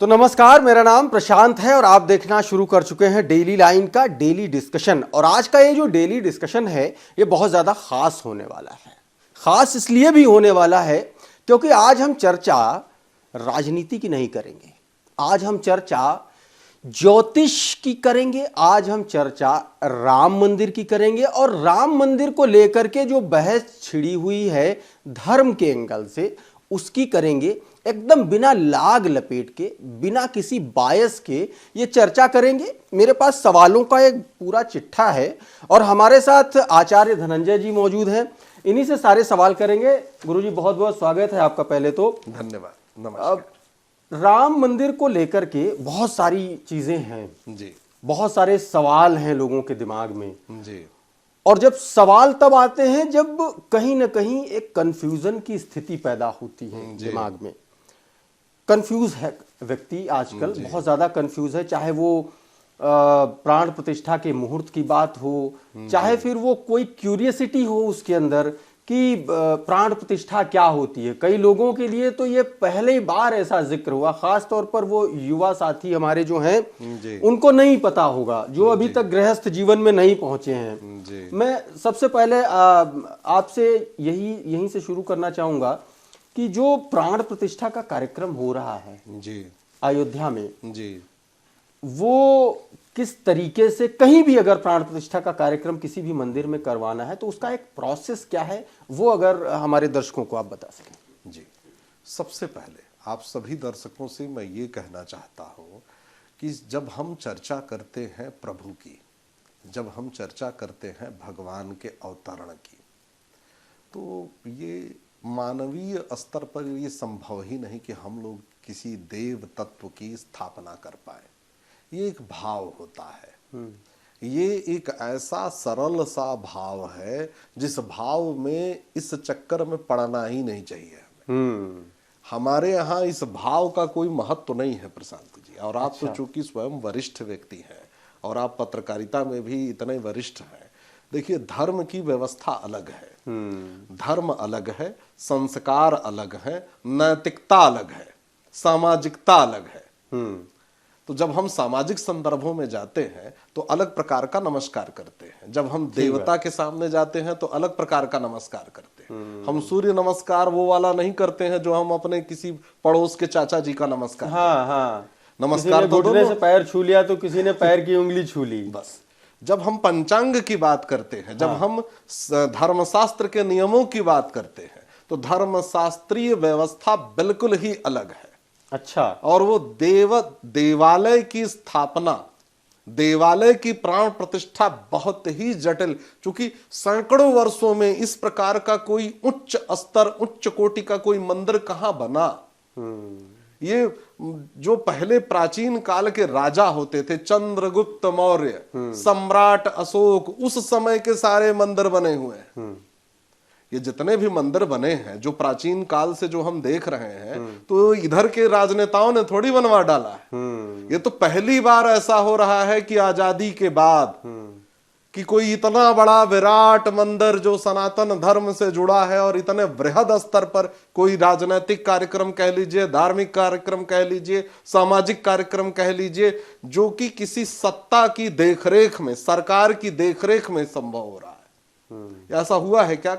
तो नमस्कार, मेरा नाम प्रशांत है और आप देखना शुरू कर चुके हैं डेली लाइन का डेली डिस्कशन। और आज का ये जो डेली डिस्कशन है ये बहुत ज़्यादा खास होने वाला है। खास इसलिए भी होने वाला है क्योंकि आज हम चर्चा राजनीति की नहीं करेंगे, आज हम चर्चा ज्योतिष की करेंगे, आज हम चर्चा राम मंदिर की करेंगे। और राम मंदिर को लेकर के जो बहस छिड़ी हुई है धर्म के एंगल से, उसकी करेंगे एकदम बिना लाग लपेट के, बिना किसी बायस के ये चर्चा करेंगे। मेरे पास सवालों का एक पूरा चिट्ठा है और हमारे साथ आचार्य धनंजय जी मौजूद हैं, इन्हीं से सारे सवाल करेंगे। गुरुजी बहुत बहुत स्वागत है आपका। पहले तो धन्यवाद, नमस्कार। राम मंदिर को लेकर के बहुत सारी चीजें हैं जी, बहुत सारे सवाल हैं लोगों के दिमाग में जी, और जब सवाल तब आते हैं जब कहीं ना कहीं एक कंफ्यूजन की स्थिति पैदा होती है दिमाग में। कंफ्यूज है व्यक्ति आजकल, बहुत ज्यादा कंफ्यूज है, चाहे वो प्राण प्रतिष्ठा के मुहूर्त की बात हो, चाहे फिर वो कोई क्यूरियसिटी हो उसके अंदर कि प्राण प्रतिष्ठा क्या होती है। कई लोगों के लिए तो ये पहले बार ऐसा जिक्र हुआ, खास तौर पर वो युवा साथी हमारे जो हैं उनको नहीं पता होगा, जो अभी तक गृहस्थ जीवन में नहीं पहुंचे हैं। मैं सबसे पहले आपसे यहीं से शुरू करना चाहूंगा कि जो प्राण प्रतिष्ठा का कार्यक्रम हो रहा है जी अयोध्या में जी, वो किस तरीके से, कहीं भी अगर प्राण प्रतिष्ठा का कार्यक्रम किसी भी मंदिर में करवाना है तो उसका एक प्रोसेस क्या है, वो अगर हमारे दर्शकों को आप बता सकें। जी, सबसे पहले आप सभी दर्शकों से मैं ये कहना चाहता हूँ कि जब हम चर्चा करते हैं प्रभु की, जब हम चर्चा करते हैं भगवान के अवतरण की, तो ये मानवीय स्तर पर ये संभव ही नहीं कि हम लोग किसी देव तत्व की स्थापना कर पाए। ये एक भाव होता है, ये एक ऐसा सरल सा भाव है जिस भाव में इस चक्कर में पड़ना ही नहीं चाहिए हमें। हमारे यहाँ इस भाव का कोई महत्व नहीं है प्रशांत जी। और आप तो चूंकि स्वयं वरिष्ठ व्यक्ति हैं और आप पत्रकारिता में भी इतने वरिष्ठ हैं, देखिए धर्म की व्यवस्था अलग है, धर्म अलग है, संस्कार अलग है, नैतिकता अलग है, सामाजिकता अलग है। तो जब हम सामाजिक संदर्भों में जाते हैं तो अलग प्रकार का नमस्कार करते हैं, जब हम देवता के सामने जाते हैं तो अलग प्रकार का नमस्कार करते हैं। हम सूर्य नमस्कार वो वाला नहीं करते हैं जो हम अपने किसी पड़ोस के चाचा जी का नमस्कार। हाँ, नमस्कार तो घुटने से पैर छू लिया तो किसी ने पैर की उंगली छू ली। बस जब हम पंचांग की बात करते हैं, जब हम धर्मशास्त्र के नियमों की बात करते हैं तो धर्मशास्त्रीय व्यवस्था बिल्कुल ही अलग है। अच्छा। और वो देवालय की स्थापना, देवालय की प्राण प्रतिष्ठा बहुत ही जटिल, क्योंकि सैकड़ों वर्षों में इस प्रकार का कोई उच्च स्तर, उच्च कोटि का कोई मंदिर कहां बना। ये जो पहले प्राचीन काल के राजा होते थे, चंद्रगुप्त मौर्य, सम्राट अशोक, उस समय के सारे मंदिर बने हुए हैं। ये जितने भी मंदिर बने हैं जो प्राचीन काल से जो हम देख रहे हैं, तो इधर के राजनेताओं ने थोड़ी बनवा डाला है। ये तो पहली बार ऐसा हो रहा है कि आजादी के बाद कि कोई इतना बड़ा विराट मंदिर जो सनातन धर्म से जुड़ा है और इतने बृहद स्तर पर कोई राजनीतिक कार्यक्रम कह लीजिए, धार्मिक कार्यक्रम कह लीजिए, सामाजिक कार्यक्रम कह लीजिए, जो कि किसी सत्ता की देखरेख में, सरकार की देखरेख में संभव हो रहा है। ऐसा हुआ है क्या?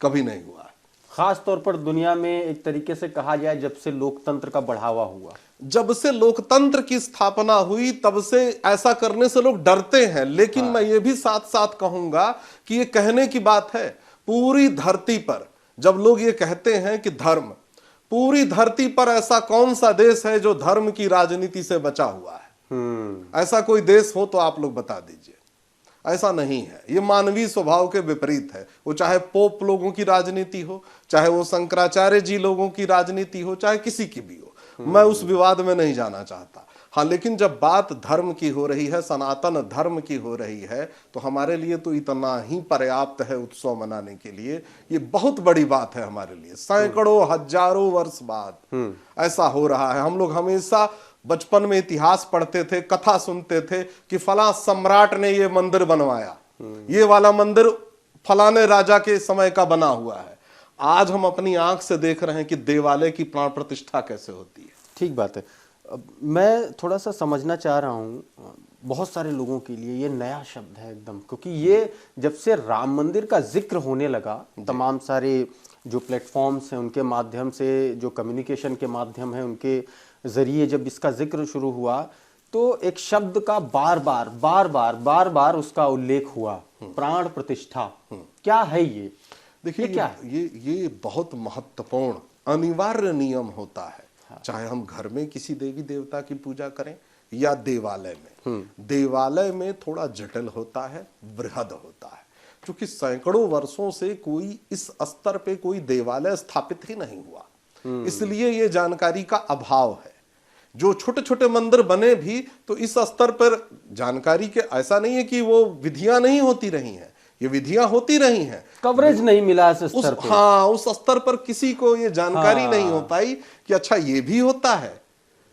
कभी नहीं हुआ है। खास तौर पर दुनिया में एक तरीके से कहा जाए जब से लोकतंत्र का बढ़ावा हुआ, जब से लोकतंत्र की स्थापना हुई, तब से ऐसा करने से लोग डरते हैं। लेकिन मैं ये भी साथ साथ कहूंगा कि ये कहने की बात है, पूरी धरती पर जब लोग ये कहते हैं कि धर्म, पूरी धरती पर ऐसा कौन सा देश है जो धर्म की राजनीति से बचा हुआ है? ऐसा कोई देश हो तो आप लोग बता दीजिए। ऐसा नहीं है, ये मानवीय स्वभाव के विपरीत है। वो चाहे पोप लोगों की राजनीति हो, चाहे वो शंकराचार्य जी लोगों की राजनीति हो, चाहे किसी की भी हो, मैं उस विवाद में नहीं जाना चाहता। हाँ, लेकिन जब बात धर्म की हो रही है, सनातन धर्म की हो रही है, तो हमारे लिए तो इतना ही पर्याप्त है उत्सव मनाने के लिए। ये बहुत बड़ी बात है हमारे लिए। सैकड़ों हजारों वर्ष बाद ऐसा हो रहा है। हम लोग हमेशा बचपन में इतिहास पढ़ते थे, कथा सुनते थे कि फला सम्राट ने ये मंदिर बनवाया, ये वाला मंदिर फलाने राजा के समय का बना हुआ है। आज हम अपनी आंख से देख रहे हैं कि देवालय की प्राण प्रतिष्ठा कैसे होती है। ठीक बात है। मैं थोड़ा सा समझना चाह रहा हूँ, बहुत सारे लोगों के लिए ये नया शब्द है एकदम, क्योंकि ये जब से राम मंदिर का जिक्र होने लगा, तमाम सारे जो प्लेटफॉर्म्स हैं उनके माध्यम से, जो कम्युनिकेशन के माध्यम है उनके ज़रिए जब इसका जिक्र शुरू हुआ, तो एक शब्द का बार बार उसका उल्लेख हुआ, प्राण प्रतिष्ठा। क्या है ये? देखिए, क्या है? ये बहुत महत्वपूर्ण अनिवार्य नियम होता है। चाहे हम घर में किसी देवी देवता की पूजा करें या देवालय में। देवालय में थोड़ा जटिल होता है, बृहद होता है, क्योंकि सैकड़ों वर्षों से कोई इस स्तर पे कोई देवालय स्थापित ही नहीं हुआ, इसलिए ये जानकारी का अभाव है। जो छोटे छोटे मंदिर बने भी तो इस स्तर पर जानकारी के, ऐसा नहीं है कि वो विधियां नहीं होती रही हैं, ये विधियां होती रही हैं, कवरेज नहीं मिला इस स्तर पे। हाँ, उस स्तर पर किसी को ये जानकारी नहीं हो पाई कि अच्छा ये भी होता है।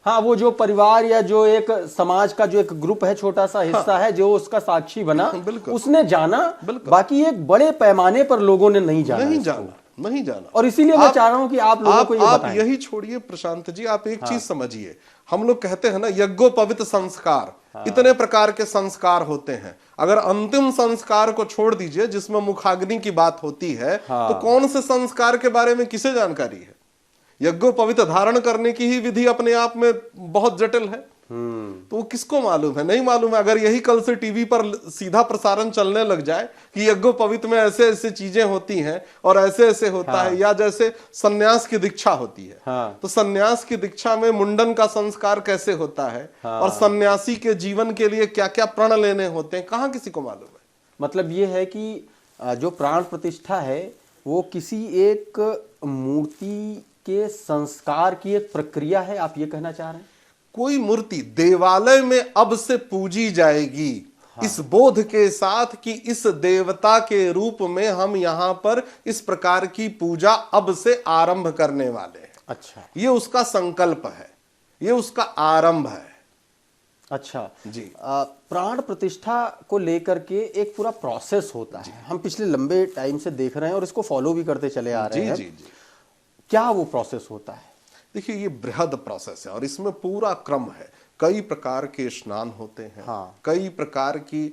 हाँ, वो जो परिवार या जो एक समाज का जो एक ग्रुप है, छोटा सा हिस्सा है, जो उसका साक्षी बना, उसने जाना, बाकी एक बड़े पैमाने पर लोगों ने नहीं जाना। और इसीलिए मैं चाह रहा हूं कि आप लोगों को ये बताएं। यही छोड़िए प्रशांत जी, आप एक चीज समझिए, हम लोग कहते हैं ना यज्ञोपवीत संस्कार, इतने प्रकार के संस्कार होते हैं। अगर अंतिम संस्कार को छोड़ दीजिए जिसमें मुखाग्नि की बात होती है, तो कौन से संस्कार के बारे में किसे जानकारी है? यज्ञोपवीत धारण करने की ही विधि अपने आप में बहुत जटिल है, तो वो किसको मालूम है? नहीं मालूम है। अगर यही कल से टीवी पर सीधा प्रसारण चलने लग जाए कि यज्ञोपवीत में ऐसे ऐसे चीजें होती हैं और ऐसे ऐसे होता है, या जैसे सन्यास की दीक्षा होती है, तो सन्यास की दीक्षा में मुंडन का संस्कार कैसे होता है, और सन्यासी के जीवन के लिए क्या क्या प्रण लेने होते हैं, कहाँ किसी को मालूम है? मतलब ये है कि जो प्राण प्रतिष्ठा है वो किसी एक मूर्ति के संस्कार की एक प्रक्रिया है, आप ये कहना चाह रहे हैं? कोई मूर्ति देवालय में अब से पूजी जाएगी, इस बोध के साथ कि इस देवता के रूप में हम यहां पर इस प्रकार की पूजा अब से आरंभ करने वाले हैं। अच्छा, ये उसका संकल्प है, ये उसका आरंभ है। अच्छा जी, प्राण प्रतिष्ठा को लेकर के एक पूरा प्रोसेस होता है, हम पिछले लंबे टाइम से देख रहे हैं और इसको फॉलो भी करते चले आ रहे हैं। जी, जी। क्या वो प्रोसेस होता है? देखिए, ये बृहद प्रोसेस है और इसमें पूरा क्रम है। कई प्रकार के स्नान होते हैं, कई प्रकार की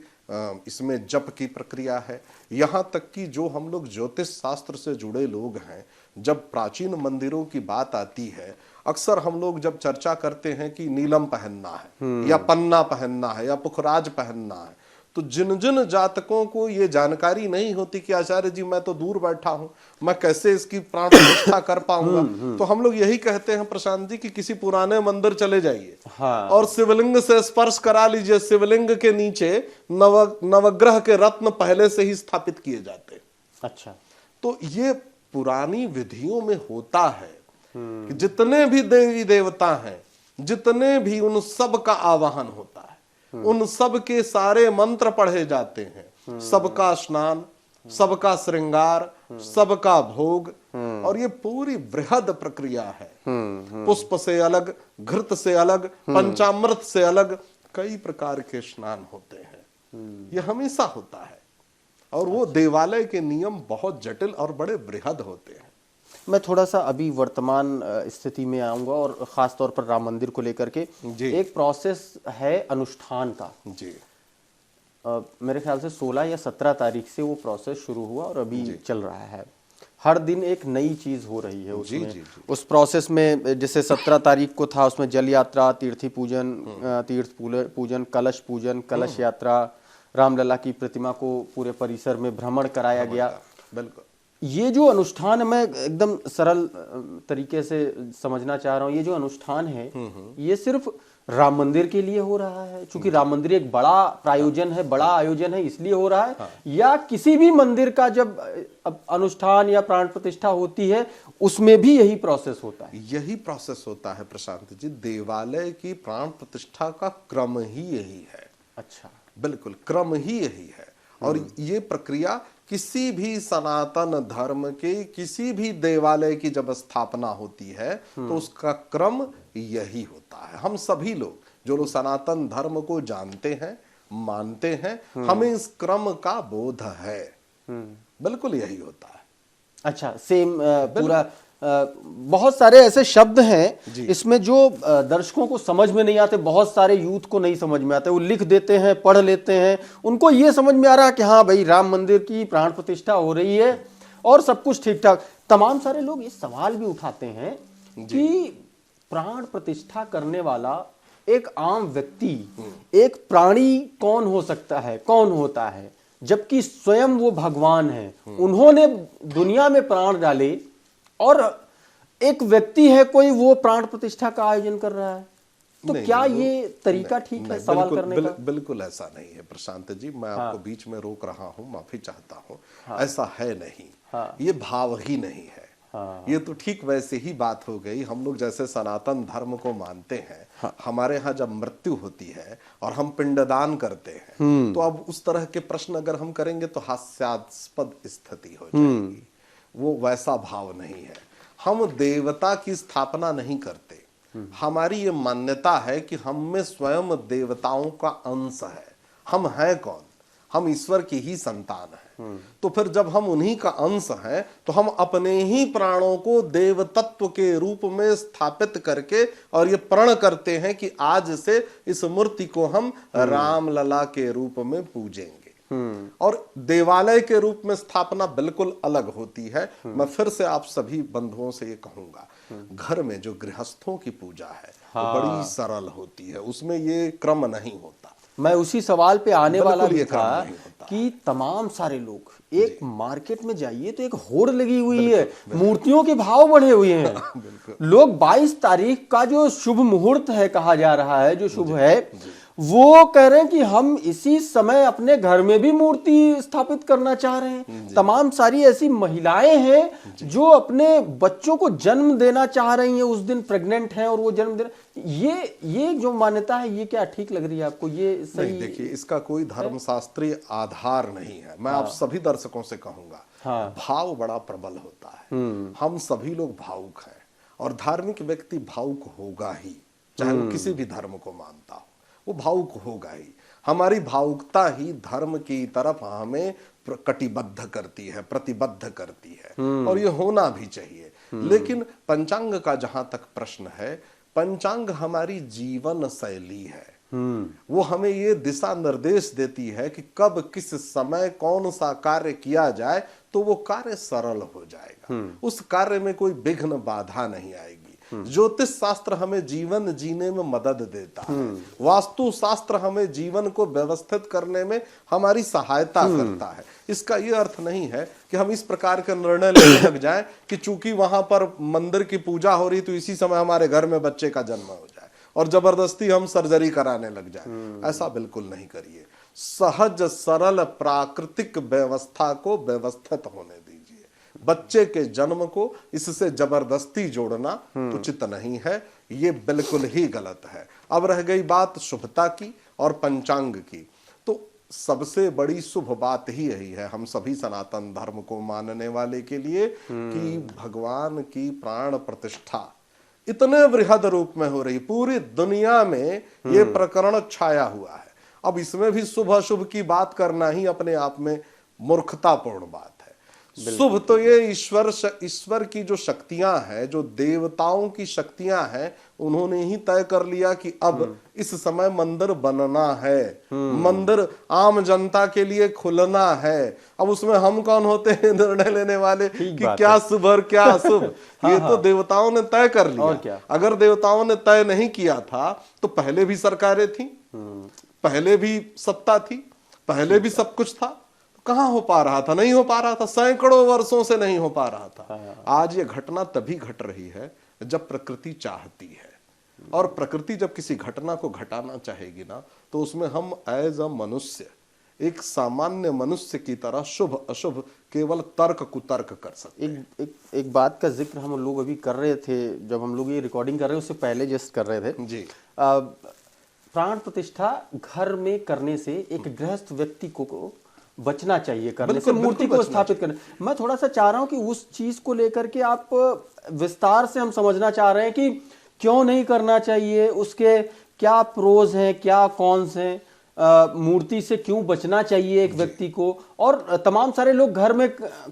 इसमें जप की प्रक्रिया है। यहाँ तक कि जो हम लोग ज्योतिष शास्त्र से जुड़े लोग हैं, जब प्राचीन मंदिरों की बात आती है, अक्सर हम लोग जब चर्चा करते हैं कि नीलम पहनना है या पन्ना पहनना है या पुखराज पहनना है, तो जिन जिन जातकों को ये जानकारी नहीं होती कि आचार्य जी मैं तो दूर बैठा हूं, मैं कैसे इसकी प्राण प्रतिष्ठा कर पाऊंगा, तो हम लोग यही कहते हैं प्रशांत जी कि किसी पुराने मंदिर चले जाइए और शिवलिंग से स्पर्श करा लीजिए। शिवलिंग के नीचे नवग्रह के रत्न पहले से ही स्थापित किए जाते। अच्छा, तो ये पुरानी विधियों में होता है कि जितने भी देवी देवता हैं, जितने भी, उन सब का आवाहन होता है, उन सब के सारे मंत्र पढ़े जाते हैं, सबका स्नान, सबका श्रृंगार, सबका भोग, और ये पूरी बृहद प्रक्रिया है। पुष्प से अलग, घृत से अलग, पंचामृत से अलग, कई प्रकार के स्नान होते हैं। ये हमेशा होता है और वो देवालय के नियम बहुत जटिल और बड़े बृहद होते हैं। मैं थोड़ा सा अभी वर्तमान स्थिति में आऊंगा और खास तौर पर राम मंदिर को लेकर के। एक प्रोसेस है अनुष्ठान का जी, मेरे ख्याल से 16 या 17 तारीख से वो प्रोसेस शुरू हुआ और अभी चल रहा है। हर दिन एक नई चीज हो रही है उसमें। उस प्रोसेस में जैसे 17 तारीख को था, उसमें जल यात्रा, तीर्थ पूजन, कलश पूजन, कलश यात्रा, रामलला की प्रतिमा को पूरे परिसर में भ्रमण कराया गया। बिल्कुल, ये जो अनुष्ठान है, मैं एकदम सरल तरीके से समझना चाह रहा हूँ, ये जो अनुष्ठान है ये सिर्फ राम मंदिर के लिए हो रहा है, क्योंकि राम मंदिर एक बड़ा प्रायोजन है, बड़ा आयोजन है, इसलिए हो रहा है, या किसी भी मंदिर का जब अनुष्ठान या प्राण प्रतिष्ठा होती है उसमें भी यही प्रोसेस होता है? यही प्रोसेस होता है प्रशांत जी। देवालय की प्राण प्रतिष्ठा का क्रम ही यही है। अच्छा, बिल्कुल, क्रम ही यही है। और ये प्रक्रिया किसी भी सनातन धर्म के किसी भी देवालय की जब स्थापना होती है तो उसका क्रम यही होता है। हम सभी लोग जो लोग सनातन धर्म को जानते हैं, मानते हैं, हमें इस क्रम का बोध है। बिल्कुल यही होता है। अच्छा, सेम पूरा बहुत सारे ऐसे शब्द हैं जी। इसमें जो दर्शकों को समझ में नहीं आते, बहुत सारे यूथ को नहीं समझ में आते। वो लिख देते हैं, पढ़ लेते हैं, उनको ये समझ में आ रहा है कि हाँ भाई राम मंदिर की प्राण प्रतिष्ठा हो रही है और सब कुछ ठीक ठाक। तमाम सारे लोग ये सवाल भी उठाते हैं कि प्राण प्रतिष्ठा करने वाला एक आम व्यक्ति, एक प्राणी कौन हो सकता है, कौन होता है, जबकि स्वयं वो भगवान है। उन्होंने दुनिया में प्राण डाले और एक व्यक्ति है कोई, वो प्राण प्रतिष्ठा का आयोजन कर रहा है। तो नहीं, क्या नहीं, ये तरीका ठीक है सवाल करने का? बिल्कुल ऐसा नहीं है प्रशांत जी, मैं आपको बीच में रोक रहा हूं, माफी चाहता हूं। ऐसा है नहीं, ये भाव ही नहीं है। ये तो ठीक वैसे ही बात हो गई, हम लोग जैसे सनातन धर्म को मानते हैं, हमारे यहाँ जब मृत्यु होती है और हम पिंडदान करते हैं, तो अब उस तरह के प्रश्न अगर हम करेंगे तो हास्यास्पद स्थिति हो जाएगी। वो वैसा भाव नहीं है। हम देवता की स्थापना नहीं करते। हमारी ये मान्यता है कि हम में स्वयं देवताओं का अंश है। हम हैं कौन? हम ईश्वर की ही संतान हैं। तो फिर जब हम उन्हीं का अंश हैं, तो हम अपने ही प्राणों को देव तत्व के रूप में स्थापित करके और ये प्रण करते हैं कि आज से इस मूर्ति को हम रामलला के रूप में पूजेंगे। और देवालय के रूप में स्थापना बिल्कुल अलग होती है। मैं फिर से आप सभी बंधुओं से ये कहूंगा, घर में जो गृहस्थों की पूजा है वो बड़ी सरल होती है, उसमें ये क्रम नहीं होता। मैं उसी सवाल पे आने वाला भी ये था कि तमाम सारे लोग, एक मार्केट में जाइए तो एक होड़ लगी हुई है, मूर्तियों के भाव बढ़े हुए हैं। लोग 22 तारीख का जो शुभ मुहूर्त है कहा जा रहा है, जो शुभ है, वो कह रहे हैं कि हम इसी समय अपने घर में भी मूर्ति स्थापित करना चाह रहे हैं। तमाम सारी ऐसी महिलाएं हैं जो अपने बच्चों को जन्म देना चाह रही हैं, उस दिन प्रेग्नेंट हैं और वो जन्म दे ये जो मान्यता है, ये क्या ठीक लग रही है आपको? ये सही नहीं, देखिए इसका कोई धर्मशास्त्रीय आधार नहीं है। मैं आप सभी दर्शकों से कहूंगा, भाव बड़ा प्रबल होता है। हम सभी लोग भावुक हैं और धार्मिक व्यक्ति भावुक होगा ही, चाहे वो किसी भी धर्म को मानता हो, वो भावुक होगा ही। हमारी भावुकता ही धर्म की तरफ हमें कटिबद्ध करती है, प्रतिबद्ध करती है, और ये होना भी चाहिए। लेकिन पंचांग का जहां तक प्रश्न है, पंचांग हमारी जीवन शैली है। वो हमें ये दिशा निर्देश देती है कि कब किस समय कौन सा कार्य किया जाए तो वो कार्य सरल हो जाएगा, उस कार्य में कोई विघ्न बाधा नहीं आएगी। ज्योतिष शास्त्र हमें जीवन जीने में मदद देता है, वास्तु शास्त्र हमें जीवन को व्यवस्थित करने में हमारी सहायता करता है। इसका यह अर्थ नहीं है कि हम इस प्रकार का निर्णय लेने लग जाएं कि चूंकि वहां पर मंदिर की पूजा हो रही तो इसी समय हमारे घर में बच्चे का जन्म हो जाए और जबरदस्ती हम सर्जरी कराने लग जाएं। ऐसा बिल्कुल नहीं करिए। सहज सरल प्राकृतिक व्यवस्था को व्यवस्थित होने दीजिए। बच्चे के जन्म को इससे जबरदस्ती जोड़ना उचित नहीं है, ये बिल्कुल ही गलत है। अब रह गई बात शुभता की और पंचांग की, तो सबसे बड़ी शुभ बात ही यही है हम सभी सनातन धर्म को मानने वाले के लिए कि भगवान की प्राण प्रतिष्ठा इतने बृहद रूप में हो रही, पूरी दुनिया में ये प्रकरण छाया हुआ है। अब इसमें भी शुभ अशुभ की बात करना ही अपने आप में मूर्खतापूर्ण बात है। शुभ तो ये ईश्वर की जो शक्तियां हैं, जो देवताओं की शक्तियां हैं, उन्होंने ही तय कर लिया कि अब इस समय मंदिर बनना है, मंदिर आम जनता के लिए खुलना है। अब उसमें हम कौन होते हैं निर्णय लेने वाले कि क्या शुभ और क्या अशुभ? ये तो देवताओं ने तय कर लिया। अगर देवताओं ने तय नहीं किया था तो पहले भी सरकारें थी, पहले भी सत्ता थी, पहले भी सब कुछ था, कहां हो पा रहा था? नहीं हो पा रहा था, सैकड़ों वर्षों से नहीं हो पा रहा था। आज ये घटना तभी घट रही है जब प्रकृति चाहती है, और प्रकृति जब किसी घटना को घटाना चाहेगी ना, तो उसमें हम एज अ मनुष्य, एक सामान्य मनुष्य की तरह शुभ अशुभ केवल तर्क कुतर्क कर सकते। एक बात का जिक्र हम लोग अभी कर रहे थे, जब हम लोग ये रिकॉर्डिंग कर रहे हैं उससे पहले जस्ट कर रहे थे जी। प्राण प्रतिष्ठा घर में करने से एक गृहस्थ व्यक्ति को बचना चाहिए करने से, मूर्ति को स्थापित करने। मैं थोड़ा सा चाह रहा हूं कि उस चीज को लेकर के आप विस्तार से हम समझना चाह रहे हैं कि क्यों नहीं करना चाहिए, उसके क्या प्रोज हैं, क्या कॉन्स हैं। मूर्ति से क्यों बचना चाहिए एक व्यक्ति को, और तमाम सारे लोग घर में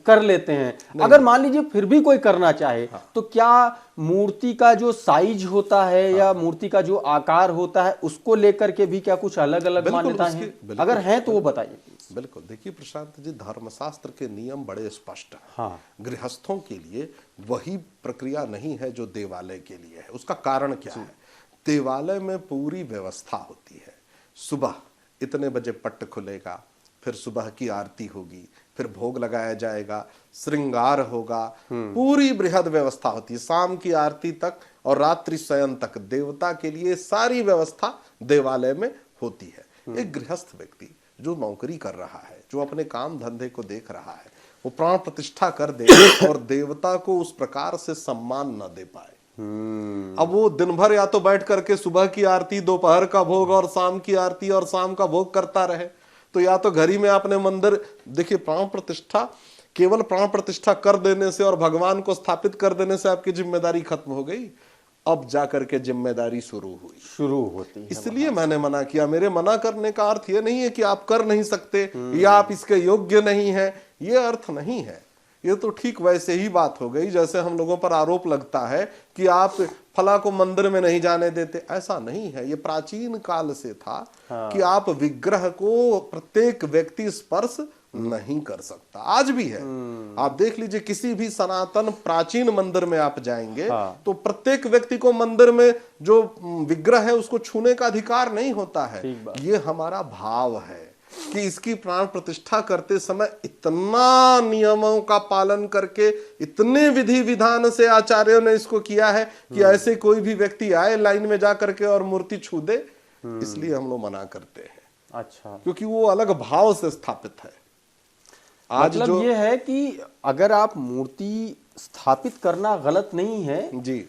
कर लेते हैं। अगर मान लीजिए फिर भी कोई करना चाहे, तो क्या मूर्ति का जो साइज होता है या मूर्ति का जो आकार होता है उसको लेकर के भी क्या कुछ अलग अलग मान्यताएं हैं? अगर हैं तो वो बताइए। बिल्कुल, देखिए प्रशांत जी, धर्मशास्त्र के नियम बड़े स्पष्ट हैं। हाँ। गृहस्थों के लिए वही प्रक्रिया नहीं है जो देवालय के लिए है। उसका कारण क्या है? देवालय में पूरी व्यवस्था होती है। सुबह इतने बजे पट खुलेगा, फिर सुबह की आरती होगी, फिर भोग लगाया जाएगा, श्रृंगार होगा, पूरी बृहद व्यवस्था होती है। शाम की आरती तक और रात्रि शयन तक देवता के लिए सारी व्यवस्था देवालय में होती है। एक गृहस्थ व्यक्ति जो नौकरी कर रहा है, जो अपने काम धंधे को देख रहा है, वो प्राण प्रतिष्ठा कर दे और देवता को उस प्रकार से सम्मान न दे पाए, अब वो दिन भर या तो बैठ करके सुबह की आरती, दोपहर का भोग और शाम की आरती और शाम का भोग करता रहे, तो या तो घर ही में आपने मंदिर, देखिए प्राण प्रतिष्ठा, केवल प्राण प्रतिष्ठा कर देने से और भगवान को स्थापित कर देने से आपकी जिम्मेदारी खत्म हो गई। अब जाकर के जिम्मेदारी शुरू होती है। इसलिए मैंने मना किया। मेरे मना करने का अर्थ ये नहीं है कि आप कर नहीं सकते या आप इसके योग्य नहीं है, ये अर्थ नहीं है। ये तो ठीक वैसे ही बात हो गई जैसे हम लोगों पर आरोप लगता है कि आप फला को मंदिर में नहीं जाने देते। ऐसा नहीं है, ये प्राचीन काल से था कि आप विग्रह को प्रत्येक व्यक्ति स्पर्श नहीं कर सकता, आज भी है। आप देख लीजिए, किसी भी सनातन प्राचीन मंदिर में आप जाएंगे तो प्रत्येक व्यक्ति को मंदिर में जो विग्रह है उसको छूने का अधिकार नहीं होता है। ये हमारा भाव है कि इसकी प्राण प्रतिष्ठा करते समय इतना नियमों का पालन करके, इतने विधि विधान से आचार्यों ने इसको किया है कि ऐसे कोई भी व्यक्ति आए लाइन में जा करके और मूर्ति छू दे, इसलिए हम लोग मना करते हैं। अच्छा, क्योंकि वो अलग भाव से स्थापित है। आज मतलब जो ये है कि अगर आप मूर्ति स्थापित करना गलत नहीं है जी,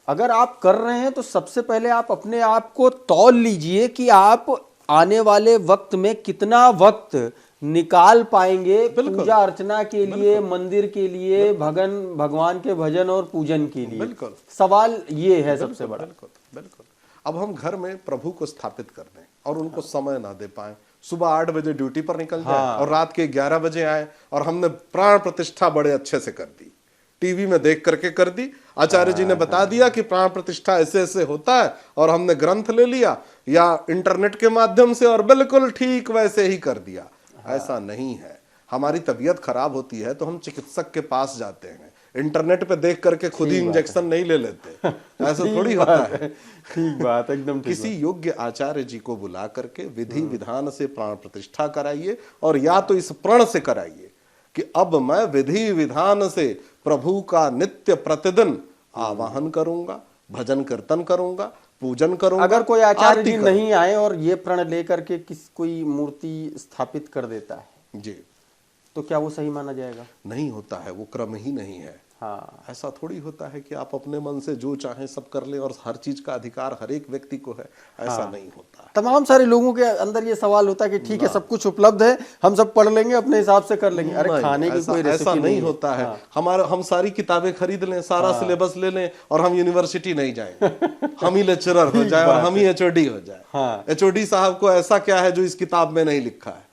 अगर आप कर रहे हैं तो सबसे पहले आप अपने आप को तौल लीजिए कि आप आने वाले वक्त में कितना वक्त निकाल पाएंगे पूजा अर्चना के लिए, मंदिर के लिए, भगवान के भजन और पूजन के लिए। बिल्कुल, सवाल ये है सबसे बड़ा। बिल्कुल। अब हम घर में प्रभु को स्थापित कर दें और उनको समय ना दे पाए, सुबह 8 बजे ड्यूटी पर निकल जाए और रात के 11 बजे आए और हमने प्राण प्रतिष्ठा बड़े अच्छे से कर दी, टीवी में देख करके कर दी, आचार्य जी ने बता दिया कि प्राण प्रतिष्ठा ऐसे ऐसे होता है और हमने ग्रंथ ले लिया या इंटरनेट के माध्यम से और बिल्कुल ठीक वैसे ही कर दिया। ऐसा नहीं है। हमारी तबीयत खराब होती है तो हम चिकित्सक के पास जाते हैं, इंटरनेट पे देख करके खुद ही इंजेक्शन नहीं ले लेते। ऐसा थोड़ी होता है। ठीक बात, एकदम ठीक। किसी योग्य आचार्य जी को बुला करके विधि विधान से प्राण प्रतिष्ठा कराइए और या तो इस प्रण से कराइए कि अब मैं विधि विधान से प्रभु का नित्य प्रतिदिन आवाहन करूंगा, भजन कीर्तन करूंगा, पूजन करूंगा। अगर कोई आचार्य जी नहीं आए और ये प्रण लेकर के कोई मूर्ति स्थापित कर देता है जी, तो क्या वो सही माना जाएगा? नहीं होता है, वो क्रम ही नहीं है। हाँ, ऐसा थोड़ी होता है कि आप अपने मन से जो चाहें सब कर ले और हर चीज का अधिकार हर एक व्यक्ति को है, ऐसा नहीं होता है। तमाम सारे लोगों के अंदर ये सवाल होता है कि ठीक है सब कुछ उपलब्ध है, हम सब पढ़ लेंगे, अपने हिसाब से कर लेंगे। अरे खाने की कोई रेसिपी नहीं होता है। हम सारी किताबें खरीद लें, सारा सिलेबस ले लें और हम यूनिवर्सिटी नहीं जाएंगे, हम ही लेक्चरर हो जाए और हम ही HOD हो जाए। HOD साहब को ऐसा क्या है जो इस किताब में नहीं लिखा है?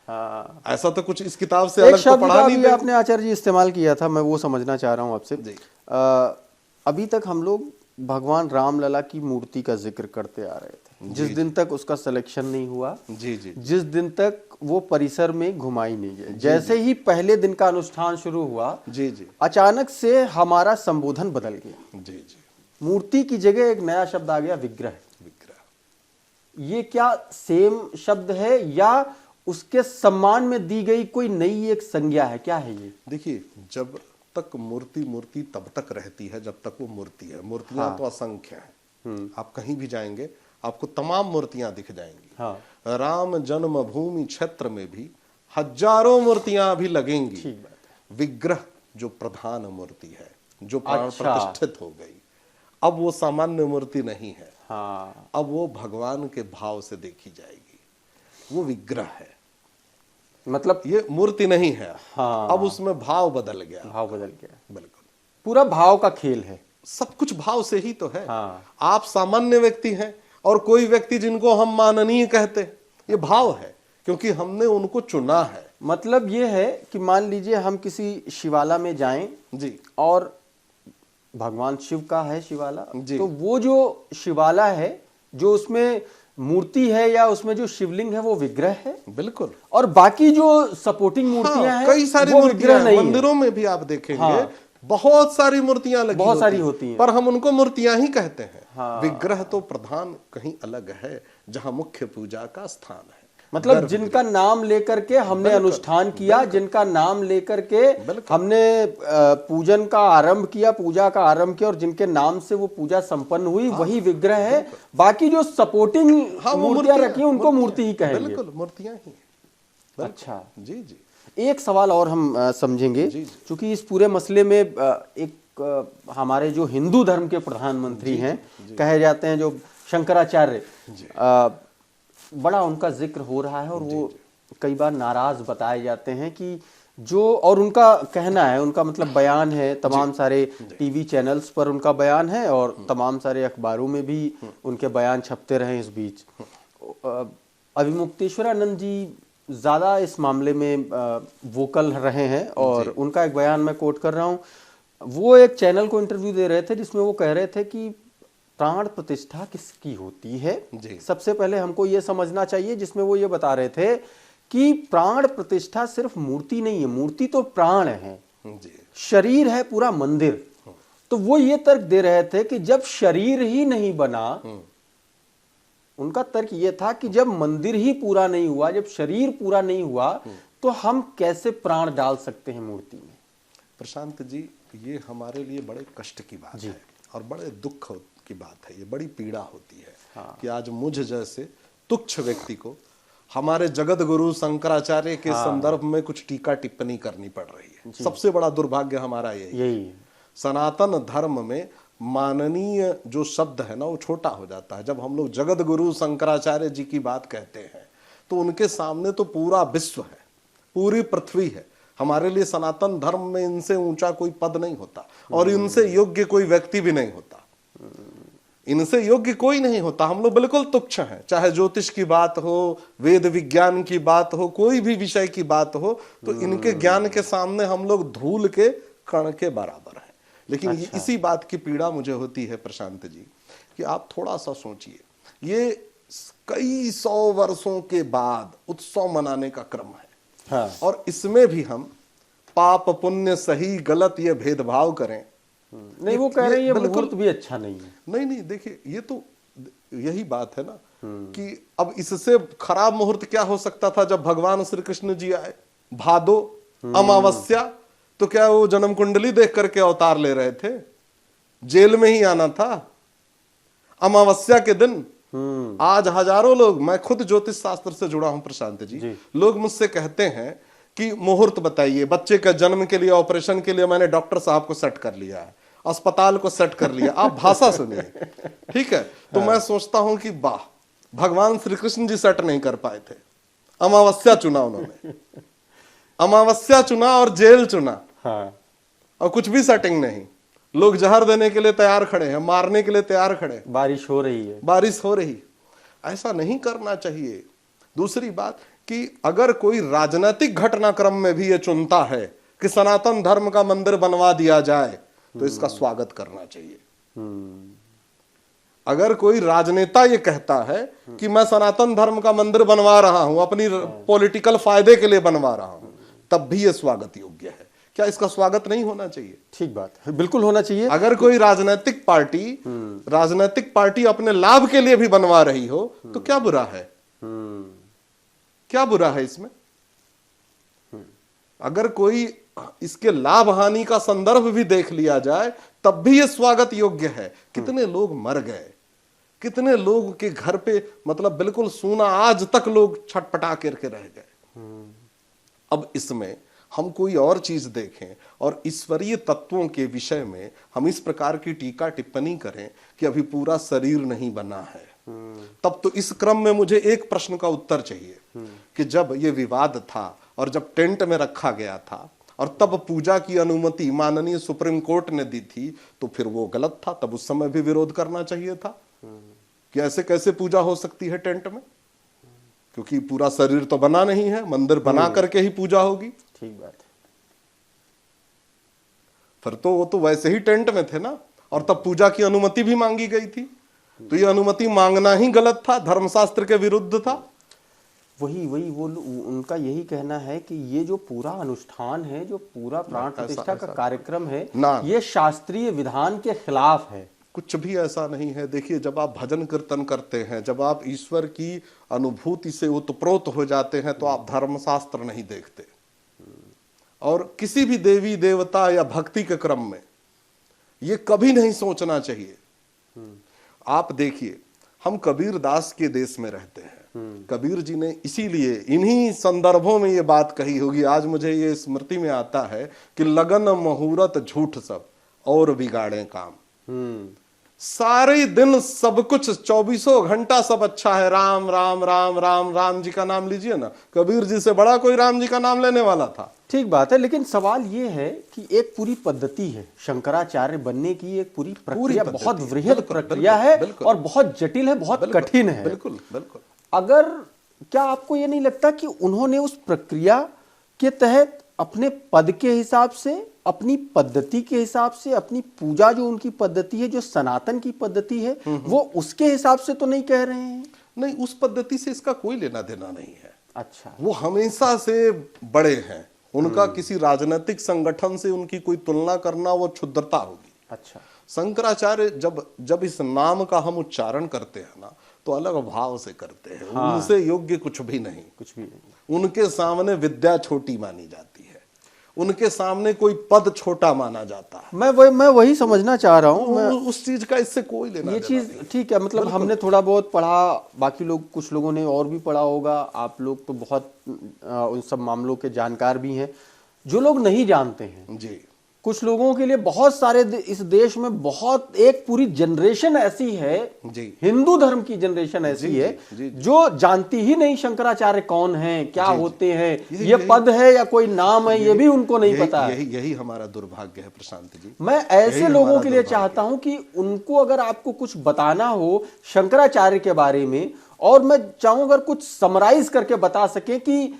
ऐसा तो कुछ इस किताब से अलग तो पढ़ा नहीं। आपने आचार्य जी इस्तेमाल किया था, मैं वो समझना चाह रहा हूँ आपसे। अभी तक हम लोग भगवान रामलला की मूर्ति का जिक्र करते आ रहे थे, जिस दिन तक उसका सिलेक्शन नहीं हुआ, जिस दिन तक वो परिसर में घुमाई नहीं गई, जैसे ही पहले दिन का अनुष्ठान शुरू हुआ, अचानक से हमारा संबोधन बदल गया। मूर्ति की जगह एक नया शब्द आ गया, विग्रह। ये क्या सेम शब्द है या उसके सम्मान में दी गई कोई नई एक संज्ञा है? क्या है ये? देखिए, जब तक मूर्ति तब तक रहती है जब तक वो मूर्ति है। मूर्तियां तो असंख्य हैं, आप कहीं भी जाएंगे आपको तमाम मूर्तियां दिख जाएंगी। राम जन्मभूमि क्षेत्र में भी हजारों मूर्तियां भी लगेंगी। विग्रह जो प्रधान मूर्ति है, जो प्राण प्रतिष्ठित हो गई, अब वो सामान्य मूर्ति नहीं है। अब वो भगवान के भाव से देखी जाएगी, वो विग्रह है, मतलब ये मूर्ति नहीं है। अब उसमें भाव बदल गया। बिल्कुल, पूरा भाव का खेल है, सब कुछ भाव से ही तो है। आप सामान्य व्यक्ति हैं और कोई व्यक्ति जिनको हम माननीय कहते, ये भाव है, क्योंकि हमने उनको चुना है। मतलब ये है कि मान लीजिए हम किसी शिवाला में जाएं जी और भगवान शिव का है शिवाला, जी। तो वो जो शिवाला है, जो उसमें मूर्ति है या उसमें जो शिवलिंग है वो विग्रह है, बिल्कुल। और बाकी जो सपोर्टिंग मूर्तियां हाँ, हैं कई सारी वो मूर्तियां विग्रह हैं। नहीं है। मंदिरों में भी आप देखेंगे हाँ। बहुत सारी मूर्तियां लगी बहुत सारी होती हैं। पर हम उनको मूर्तियां ही कहते हैं। हाँ। विग्रह तो प्रधान कहीं अलग है, जहां मुख्य पूजा का स्थान है। मतलब जिनका नाम लेकर के हमने अनुष्ठान किया, जिनका नाम लेकर के हमने पूजन का आरंभ किया, पूजा का आरंभ किया, और जिनके नाम से वो पूजा संपन्न हुई, वही विग्रह है। बाकी जो सपोर्टिंग मूर्तियां रखी हैं उनको मूर्ति ही कहेंगे। बिल्कुल, मूर्तियां ही हैं। अच्छा जी जी। एक सवाल और हम समझेंगे, क्योंकि इस पूरे मसले में एक हमारे जो हिंदू धर्म के प्रधानमंत्री हैं कहे जाते हैं, जो शंकराचार्य, बड़ा उनका जिक्र हो रहा है और वो कई बार नाराज बताए जाते हैं कि जो, और उनका कहना है, उनका मतलब बयान है, तमाम सारे टीवी चैनल्स पर उनका बयान है और तमाम सारे अखबारों में भी उनके बयान छपते रहे इस बीच। अभिमुक्तेश्वरानंद जी ज़्यादा इस मामले में वोकल रहे हैं और उनका एक बयान मैं कोट कर रहा हूँ। वो एक चैनल को इंटरव्यू दे रहे थे जिसमें वो कह रहे थे कि प्राण प्रतिष्ठा किसकी होती है। सबसे पहले हमको ये समझना चाहिए, जिसमें वो ये बता रहे थे कि प्राण प्रतिष्ठा सिर्फ मूर्ति नहीं है, मूर्ति तो प्राण है, शरीर है पूरा मंदिर। तो वो ये तर्क दे रहे थे कि जब शरीर ही नहीं बना, उनका तर्क ये था कि जब मंदिर ही पूरा नहीं हुआ, जब शरीर पूरा नहीं हुआ, तो हम कैसे प्राण डाल सकते हैं मूर्ति में। प्रशांत जी, ये हमारे लिए बड़े कष्ट की बात है और बड़े दुख की बात है, ये बड़ी पीड़ा होती है। हाँ। कि आज मुझ जैसे तुच्छ व्यक्ति को हमारे जगत गुरु शंकराचार्य के संदर्भ में कुछ टीका टिप्पणी करनी पड़ रही है। सबसे बड़ा दुर्भाग्य हमारा यही है। सनातन धर्म में माननीय जो शब्द है ना, वो छोटा हो जाता है। जब हम लोग जगत गुरु शंकराचार्य जी की बात कहते हैं तो उनके सामने तो पूरा विश्व है, पूरी पृथ्वी है। हमारे लिए सनातन धर्म में इनसे ऊंचा कोई पद नहीं होता और इनसे योग्य कोई व्यक्ति भी नहीं होता, इनसे योग्य कोई नहीं होता। हम लोग बिल्कुल तुच्छ हैं। चाहे ज्योतिष की बात हो, वेद विज्ञान की बात हो, कोई भी विषय की बात हो, तो इनके ज्ञान के सामने हम लोग धूल के कण के बराबर हैं। लेकिन इसी बात की पीड़ा मुझे होती है प्रशांत जी, कि आप थोड़ा सा सोचिए, ये कई 100 वर्षों के बाद उत्सव मनाने का क्रम है। हाँ। और इसमें भी हम पाप पुण्य सही गलत ये भेदभाव करें। नहीं, वो कह रहे हैं ये मुहूर्त भी अच्छा नहीं है। नहीं, देखिए, ये तो यही बात है ना कि अब इससे खराब मुहूर्त क्या हो सकता था। जब भगवान श्री कृष्ण जी आए भादो अमावस्या, तो क्या वो जन्म कुंडली देख करके अवतार ले रहे थे? जेल में ही आना था अमावस्या के दिन। आज हजारों लोग, मैं खुद ज्योतिष शास्त्र से जुड़ा हूं प्रशांत जी, लोग मुझसे कहते हैं कि मुहूर्त बताइए, बच्चे का जन्म के लिए, ऑपरेशन के लिए मैंने डॉक्टर साहब को सेट कर लिया है, अस्पताल को सेट कर लिया। आप भाषा सुनिए, ठीक है? तो मैं सोचता हूं कि वाह, भगवान श्री कृष्ण जी सेट नहीं कर पाए थे, अमावस्या चुना उन्होंने। अमावस्या चुना और जेल चुना। हाँ। और कुछ भी सेटिंग नहीं। लोग जहर देने के लिए तैयार खड़े हैं, मारने के लिए तैयार खड़े हैं। बारिश हो रही है, बारिश हो रही। ऐसा नहीं करना चाहिए। दूसरी बात कि अगर कोई राजनीतिक घटनाक्रम में भी ये चुनता है कि सनातन धर्म का मंदिर बनवा दिया जाए, तो इसका स्वागत करना चाहिए। अगर कोई राजनेता ये कहता है कि मैं सनातन धर्म का मंदिर बनवा रहा हूं, अपनी पॉलिटिकल फायदे के लिए बनवा रहा हूं, तब भी ये स्वागत योग्य है। क्या इसका स्वागत नहीं होना चाहिए? ठीक बात है, बिल्कुल होना चाहिए। अगर कोई राजनीतिक पार्टी अपने लाभ के लिए भी बनवा रही हो, तो क्या बुरा है? क्या बुरा है इसमें? अगर कोई इसके लाभ हानि का संदर्भ भी देख लिया जाए, तब भी यह स्वागत योग्य है। कितने लोग मर गए, कितने लोग के घर पे मतलब बिल्कुल सूना, आज तक लोग छटपटा करके रह गए। अब इसमें हम कोई और चीज देखें और ईश्वरीय तत्वों के विषय में हम इस प्रकार की टीका टिप्पणी करें कि अभी पूरा शरीर नहीं बना है, तब तो इस क्रम में मुझे एक प्रश्न का उत्तर चाहिए कि जब ये विवाद था और जब टेंट में रखा गया था और तब पूजा की अनुमति माननीय सुप्रीम कोर्ट ने दी थी, तो फिर वो गलत था। तब उस समय भी विरोध करना चाहिए था कि ऐसे कैसे पूजा हो सकती है टेंट में। क्योंकि पूरा शरीर तो बना नहीं है, मंदिर बना करके ही पूजा होगी। ठीक बात है। फिर तो वो तो वैसे ही टेंट में थे ना, और तब पूजा की अनुमति भी मांगी गई थी, तो ये अनुमति मांगना ही गलत था, धर्मशास्त्र के विरुद्ध था। वही वही वो उनका यही कहना है कि ये जो पूरा अनुष्ठान है, जो पूरा प्राण प्रतिष्ठा का कार्यक्रम है, ये शास्त्रीय विधान के खिलाफ है। कुछ भी ऐसा नहीं है। देखिए, जब आप भजन कीर्तन करते हैं, जब आप ईश्वर की अनुभूति से ओतप्रोत हो जाते हैं, तो आप धर्मशास्त्र नहीं देखते। और किसी भी देवी देवता या भक्ति के क्रम में ये कभी नहीं सोचना चाहिए। आप देखिए, हम कबीर दास के देश में रहते हैं। कबीर जी ने इसीलिए इन्हीं संदर्भों में ये बात कही होगी, आज मुझे ये स्मृति में आता है कि लगन मुहूर्त झूठ सब और बिगाड़े काम। सारे दिन सब कुछ 24 घंटा सब अच्छा है, राम राम राम राम, राम जी का नाम लीजिए ना, कबीर जी से बड़ा कोई राम जी का नाम लेने वाला था। ठीक बात है, लेकिन सवाल ये है कि एक पूरी पद्धति है शंकराचार्य बनने की, एक पूरी प्रक्रिया, बहुत वृहद प्रक्रिया है और बहुत जटिल है, बहुत कठिन है। बिल्कुल बिल्कुल। अगर क्या आपको ये नहीं लगता कि उन्होंने उस प्रक्रिया के तहत अपने पद के हिसाब से, अपनी पद्धति के हिसाब से, अपनी पूजा जो उनकी पद्धति है, जो सनातन की पद्धति है, वो उसके हिसाब से तो नहीं कह रहे हैं? नहीं, उस पद्धति से इसका कोई लेना देना नहीं है। अच्छा, वो हमेशा से बड़े हैं, उनका किसी राजनीतिक संगठन से उनकी कोई तुलना करना वो क्षुद्रता होगी। अच्छा, शंकराचार्य जब इस नाम का हम उच्चारण करते हैं ना, तो अलग भाव से करते हैं। हाँ। उनसे योग्य कुछ भी नहीं, कुछ भी नहीं। उनके सामने विद्या छोटी मानी जाती है, उनके सामने कोई पद छोटा माना जाता है। मैं वही समझना चाह रहा हूँ। उस चीज का इससे कोई लेना ये देना चीज नहीं। ठीक है, मतलब हमने थोड़ा बहुत पढ़ा, बाकी लोग, कुछ लोगों ने और भी पढ़ा होगा, आप लोग तो बहुत उन सब मामलों के जानकार भी हैं। जो लोग नहीं जानते हैं जी, कुछ लोगों के लिए बहुत सारे इस देश में बहुत एक पूरी जनरेशन ऐसी है जी, हिंदू धर्म की जनरेशन ऐसी है जो जानती ही नहीं शंकराचार्य कौन है, क्या होते हैं, ये पद है या कोई नाम है, ये भी उनको नहीं पता है। यही हमारा दुर्भाग्य है प्रशांत जी। मैं ऐसे लोगों के लिए चाहता हूं कि उनको अगर आपको कुछ बताना हो शंकराचार्य के बारे में, और मैं चाहूं अगर कुछ समराइज करके बता सके कि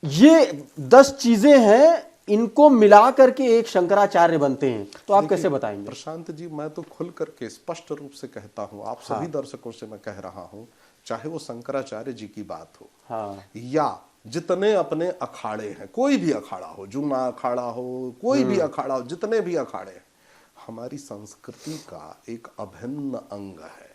ये 10 चीजें हैं, इनको मिला करके एक शंकराचार्य बनते हैं, तो आप कैसे बताएंगे? प्रशांत जी, मैं तो खुल करके स्पष्ट रूप से कहता हूं, आप सभी दर्शकों से मैं कह रहा हूं, चाहे वो शंकराचार्य जी की बात हो, या जितने अपने अखाड़े हैं, कोई भी अखाड़ा हो, जूना अखाड़ा हो, कोई भी अखाड़ा हो, जितने भी अखाड़े हैं, हमारी संस्कृति का एक अभिन्न अंग है।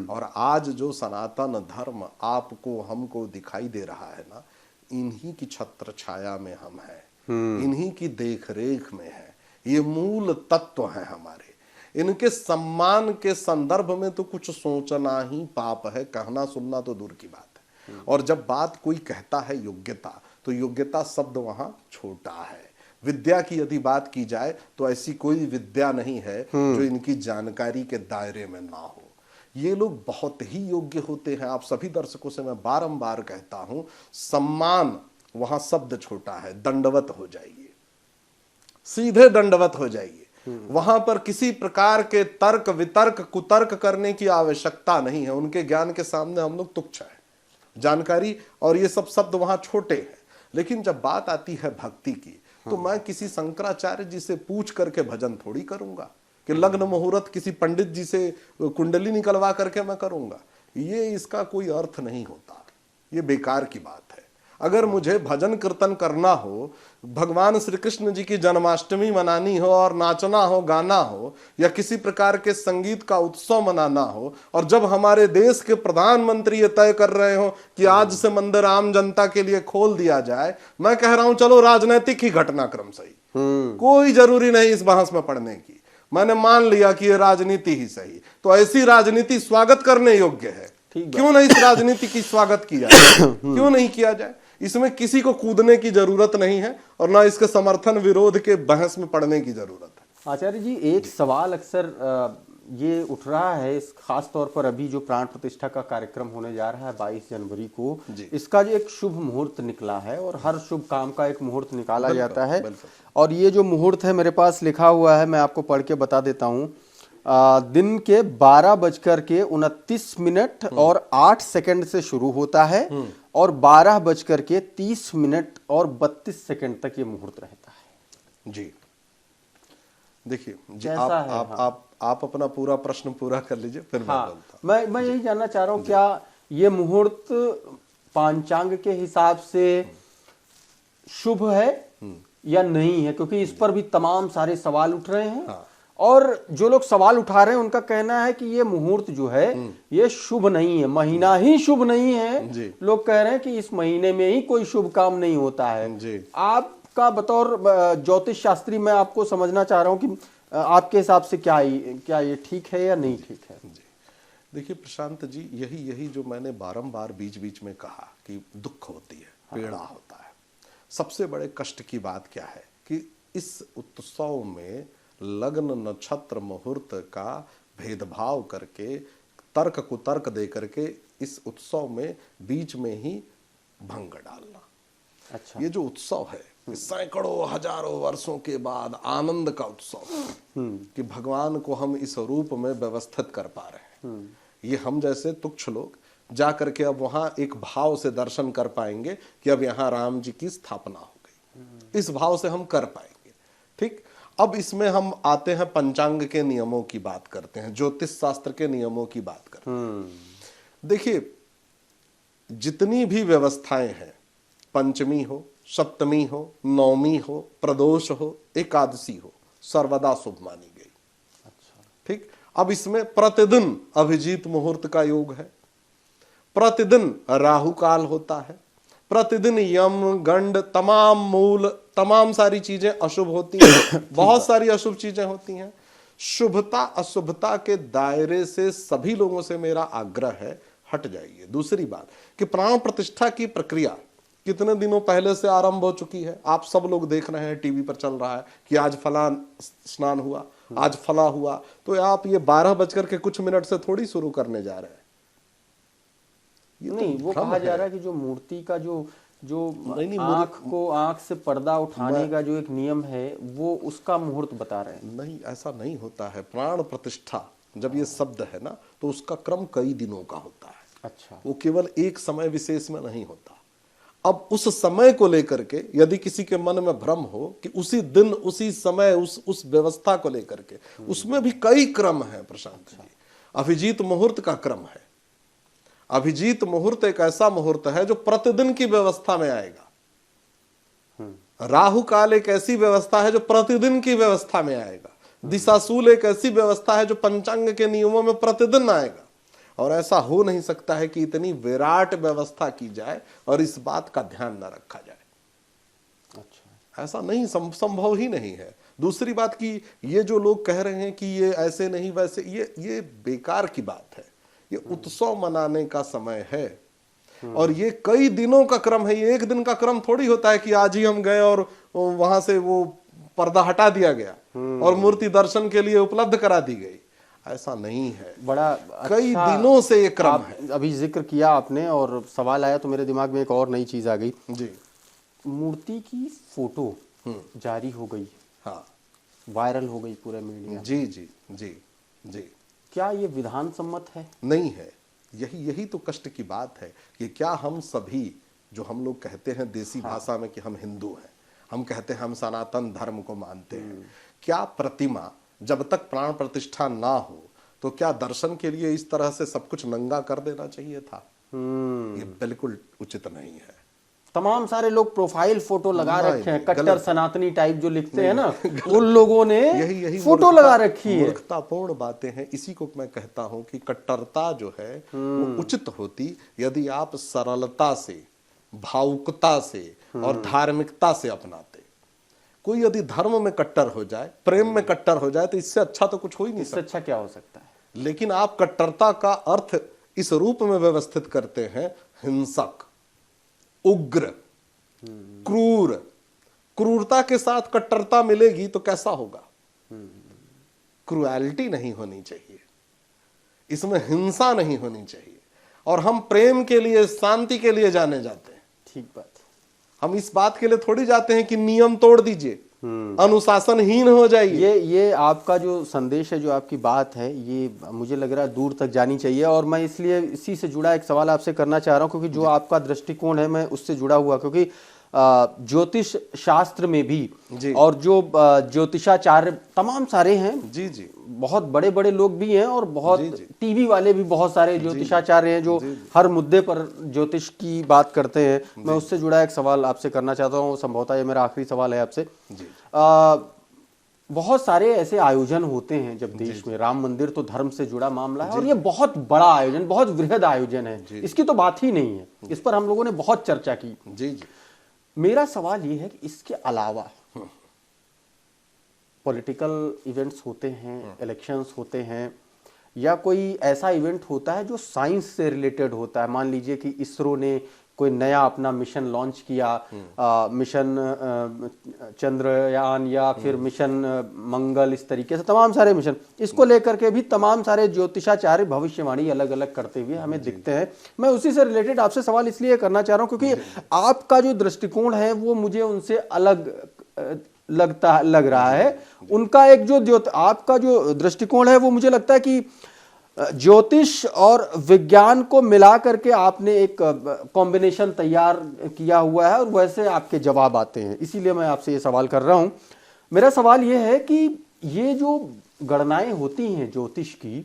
और आज जो सनातन धर्म आपको हमको दिखाई दे रहा है ना, इन्हीं की छत्र छाया में हम हैं, इन्हीं की देखरेख में है। ये मूल तत्व हैं हमारे। इनके सम्मान के संदर्भ में तो कुछ सोचना ही पाप है, कहना सुनना तो दूर की बात है। और जब बात कोई कहता है योग्यता, तो योग्यता शब्द वहां छोटा है। विद्या की यदि बात की जाए तो ऐसी कोई विद्या नहीं है जो इनकी जानकारी के दायरे में ना हो। ये लोग बहुत ही योग्य होते हैं। आप सभी दर्शकों से मैं बारंबार कहता हूं, सम्मान वहां शब्द छोटा है, दंडवत हो जाइए, सीधे दंडवत हो जाइए। वहां पर किसी प्रकार के तर्क वितर्क कुतर्क करने की आवश्यकता नहीं है। उनके ज्ञान के सामने हम लोग तुच्छ हैं। जानकारी और ये सब शब्द वहां छोटे हैं। लेकिन जब बात आती है भक्ति की, तो मैं किसी शंकराचार्य जी से पूछ करके भजन थोड़ी करूंगा कि लग्न मुहूर्त किसी पंडित जी से कुंडली निकलवा करके मैं करूंगा। ये इसका कोई अर्थ नहीं होता, ये बेकार की बात है। अगर मुझे भजन कीर्तन करना हो, भगवान श्री कृष्ण जी की जन्माष्टमी मनानी हो और नाचना हो, गाना हो, या किसी प्रकार के संगीत का उत्सव मनाना हो, और जब हमारे देश के प्रधानमंत्री ये तय कर रहे हो कि आज से मंदिर आम जनता के लिए खोल दिया जाए, मैं कह रहा हूं चलो राजनीतिक ही घटनाक्रम सही, कोई जरूरी नहीं इस बहस में पड़ने की। मैंने मान लिया कि ये राजनीति ही सही, तो ऐसी राजनीति स्वागत करने योग्य है। क्यों नहीं इस राजनीति की स्वागत किया जाए? क्यों नहीं किया जाए? इसमें किसी को कूदने की जरूरत नहीं है और ना इसके समर्थन विरोध के बहस में पड़ने की जरूरत है। आचार्य जी, एक सवाल अक्सर ये उठ रहा है, इस खास तौर पर अभी जो प्राण प्रतिष्ठा का कार्यक्रम होने जा रहा है 22 जनवरी को, इसका जो एक शुभ मुहूर्त निकला है, और हर शुभ काम का एक मुहूर्त निकाला जाता है, और ये जो मुहूर्त है मेरे पास लिखा हुआ है, मैं आपको पढ़ के बता देता हूँ। दिन के 12:29 और 8 सेकंड से शुरू होता है और 12:30 और 32 तक ये मुहूर्त रहता है। जी देखिए जी, कैसा है? आप अपना पूरा प्रश्न पूरा कर लीजिए, फिर मैं हाँ, बोलता हूं। मैं यही जानना चाह रहा हूँ, क्या ये मुहूर्त पांचांग के हिसाब से शुभ है या नहीं है? क्योंकि इस पर भी तमाम सारे सवाल उठ रहे हैं। हाँ। और जो लोग सवाल उठा रहे हैं उनका कहना है कि ये मुहूर्त जो है ये शुभ नहीं है, महीना ही शुभ नहीं है। जी। लोग कह रहे हैं कि इस महीने में ही कोई शुभ काम नहीं होता है। जी। आपका बतौर ज्योतिष शास्त्री मैं आपको समझना चाह रहा हूँ कि आपके हिसाब से क्या ये ठीक है या नहीं ठीक है? जी देखिए प्रशांत जी, यही जो मैंने बारंबार बीच बीच में कहा कि दुख होती है, पीड़ा होता है। सबसे बड़े कष्ट की बात क्या है कि इस उत्सव में लग्न नक्षत्र मुहूर्त का भेदभाव करके, तर्क कुतर्क दे करके इस उत्सव में बीच में ही भंग डालना। अच्छा। ये जो उत्सव है सैकड़ों हजारों वर्षों के बाद आनंद का उत्सव कि भगवान को हम इस रूप में व्यवस्थित कर पा रहे हैं। ये हम जैसे तुच्छ लोग जा करके अब वहां एक भाव से दर्शन कर पाएंगे कि अब यहाँ राम जी की स्थापना हो गई, इस भाव से हम कर पाएंगे। ठीक, अब इसमें हम आते हैं पंचांग के नियमों की बात करते हैं, ज्योतिष शास्त्र के नियमों की बात करते हैं। देखिए जितनी भी व्यवस्थाएं हैं, पंचमी हो, सप्तमी हो, नवमी हो, प्रदोष हो, एकादशी हो, सर्वदा शुभ मानी गई। अच्छा। ठीक, अब इसमें प्रतिदिन अभिजीत मुहूर्त का योग है, प्रतिदिन राहु काल होता है, प्रतिदिन यम गंड तमाम सारी चीजें अशुभ होती हैं। बहुत सारी अशुभ चीजें होती हैं। शुभता अशुभता के दायरे से सभी लोगों से मेरा आग्रह है, हट जाइए। दूसरी बात कि प्राण प्रतिष्ठा की प्रक्रिया कितने दिनों पहले से आरंभ हो चुकी है। आप सब लोग देख रहे हैं, टीवी पर चल रहा है कि आज फला स्नान हुआ, आज फला हुआ, तो आप ये 12:00 से थोड़ी शुरू करने जा रहे हैं। नहीं, वो कहा जा रहा है कि जो मूर्ति का जो आंख से पर्दा उठाने का जो एक नियम है वो उसका मुहूर्त बता रहे हैं। नहीं, ऐसा नहीं होता है। प्राण प्रतिष्ठा जब ये शब्द है ना, तो उसका क्रम कई दिनों का होता है। अच्छा। वो केवल एक समय विशेष में नहीं होता। अब उस समय को लेकर के यदि किसी के मन में भ्रम हो कि उसी दिन उसी समय उस व्यवस्था को लेकर के, उसमें भी कई क्रम है प्रशांत जी। अभिजीत मुहूर्त का क्रम है। अभिजीत मुहूर्त एक ऐसा मुहूर्त है जो प्रतिदिन की व्यवस्था में आएगा। राहु काल एक ऐसी व्यवस्था है जो प्रतिदिन की व्यवस्था में आएगा। दिशाशूल एक ऐसी व्यवस्था है जो पंचांग के नियमों में प्रतिदिन आएगा। और ऐसा हो नहीं सकता है कि इतनी विराट व्यवस्था की जाए और इस बात का ध्यान न रखा जाए। अच्छा। ऐसा नहीं, संभव ही नहीं है। दूसरी बात कि ये जो लोग कह रहे हैं कि ये ऐसे नहीं वैसे, ये बेकार की बात है। ये उत्सव मनाने का समय है और ये कई दिनों का क्रम है। ये एक दिन का क्रम थोड़ी होता है कि आज ही हम गए और वहां से वो पर्दा हटा दिया गया और मूर्ति दर्शन के लिए उपलब्ध करा दी गई। ऐसा नहीं है, बड़ा कई दिनों से ये क्रम है। अभी जिक्र किया आपने और सवाल आया तो मेरे दिमाग में एक और नई चीज आ गई जी। मूर्ति की फोटो जारी हो गई, हाँ, वायरल हो गई पूरे मीडिया। जी जी जी जी। क्या ये विधान सम्मत है? नहीं है। यही तो कष्ट की बात है कि क्या हम सभी जो हम लोग कहते हैं देसी भाषा में कि हम हिंदू हैं, हम कहते हैं हम सनातन धर्म को मानते हैं, क्या प्रतिमा जब तक प्राण प्रतिष्ठा ना हो तो क्या दर्शन के लिए इस तरह से सब कुछ नंगा कर देना चाहिए था? ये बिल्कुल उचित नहीं है। तमाम सारे लोग प्रोफाइल फोटो लगा रखे हैं, कट्टर सनातनी टाइप जो लिखते हैं ना, उन लोगों ने यही फोटो लगा रखी है। मूर्खतापूर्ण बातें हैं। इसी को मैं कहता हूं कि कट्टरता जो है वो उचित होती यदि आप सरलता से, भावुकता से और धार्मिकता से अपनाते। कोई यदि धर्म में कट्टर हो जाए, प्रेम में कट्टर हो जाए, तो इससे अच्छा तो कुछ हो ही नहीं सकता। इससे अच्छा क्या हो सकता है? लेकिन आप कट्टरता का अर्थ इस रूप में व्यवस्थित करते हैं, हिंसक, उग्र, क्रूर। क्रूरता के साथ कट्टरता मिलेगी तो कैसा होगा? क्रूएलिटी नहीं होनी चाहिए, इसमें हिंसा नहीं होनी चाहिए। और हम प्रेम के लिए, शांति के लिए जाने जाते हैं। ठीक बात। हम इस बात के लिए थोड़ी जाते हैं कि नियम तोड़ दीजिए। अनुशासनहीन हो जाइए। ये आपका जो संदेश है, जो आपकी बात है, ये मुझे लग रहा है दूर तक जानी चाहिए। और मैं इसलिए इसी से जुड़ा एक सवाल आपसे करना चाह रहा हूँ, क्योंकि जो आपका दृष्टिकोण है मैं उससे जुड़ा हुआ, क्योंकि ज्योतिष शास्त्र में भी और जो ज्योतिषाचार्य तमाम सारे हैं, जी जी, बहुत बड़े बड़े लोग भी हैं और बहुत टीवी वाले भी बहुत सारे ज्योतिषाचार्य हैं जो हर मुद्दे पर ज्योतिष की बात करते हैं। मैं उससे जुड़ा एक सवाल आपसे करना चाहता हूँ, संभवतः ये मेरा आखिरी सवाल है आपसे। बहुत सारे ऐसे आयोजन होते हैं जब देश में, राम मंदिर तो धर्म से जुड़ा मामला है और ये बहुत बड़ा आयोजन, बहुत वृहद आयोजन है, इसकी तो बात ही नहीं है, इस पर हम लोगों ने बहुत चर्चा की। जी जी, मेरा सवाल ये है कि इसके अलावा पॉलिटिकल इवेंट्स होते हैं, इलेक्शंस होते हैं, या कोई ऐसा इवेंट होता है जो साइंस से रिलेटेड होता है। मान लीजिए कि इसरो ने कोई नया अपना मिशन लॉन्च किया, मिशन चंद्रयान या फिर मिशन मंगल, इस तरीके से तमाम सारे मिशन, इसको लेकर के भी तमाम सारे ज्योतिषाचार्य भविष्यवाणी अलग अलग करते हुए हमें दिखते हैं। मैं उसी से रिलेटेड आपसे सवाल इसलिए करना चाह रहा हूं क्योंकि आपका जो दृष्टिकोण है वो मुझे उनसे अलग लग रहा है। उनका एक जो आपका जो दृष्टिकोण है वो मुझे लगता है कि ज्योतिष और विज्ञान को मिला करके आपने एक कॉम्बिनेशन तैयार किया हुआ है और वैसे आपके जवाब आते हैं, इसीलिए मैं आपसे ये सवाल कर रहा हूं। मेरा सवाल ये है कि ये जो गणनाएं होती हैं ज्योतिष की,